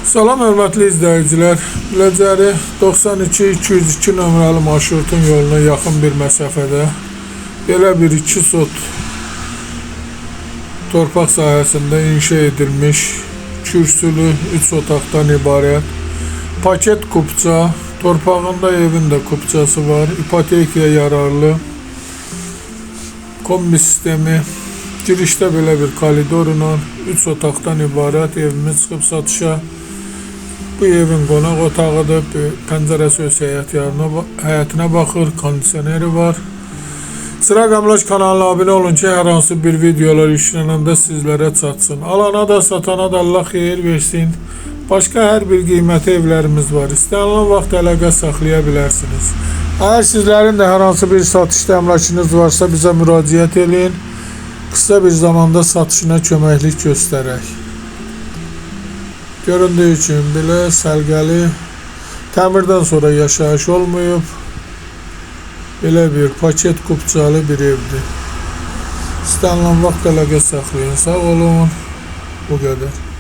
Salam hörmətli izləyicilər. Biləcəri 92-202 nömrəli marşrutun yoluna yaxın bir məsafədə belə bir 2 sot torpaq sahəsində inşa edilmiş kürsülü 3 otaqdan ibarət paket kupça, torpağında evin də kupçası var, ipotekaya yararlı kombi sistemi, girişdə belə bir koridorla 3 otaqdan ibarət evimiz çıxıb satışa. Bu evin qonaq otağıdır, pəncərəsi öz həyətinə baxır, kondisioneri var. Sıra Əmlak kanalına abunə olun ki, hər hansı bir videolar yüklənəndə sizlərə çatsın. Alana da satana da Allah xeyir versin. Başqa hər bir qiymətli evlərimiz var. İstənilən vaxt əlaqə saxlaya bilərsiniz. Əgər sizlərin də hər hansı bir satışda əmlakınız varsa bizə müraciət edin. Qısa bir zamanda satışına köməklik göstərək. Göründüyü üçün belə sərgəli, təmirdən sonra yaşayış olmayıb, belə bir paket kupçalı bir evdir. İstənilən vaxt əlaqə saxlayın. Sağ olun. Bu qədər.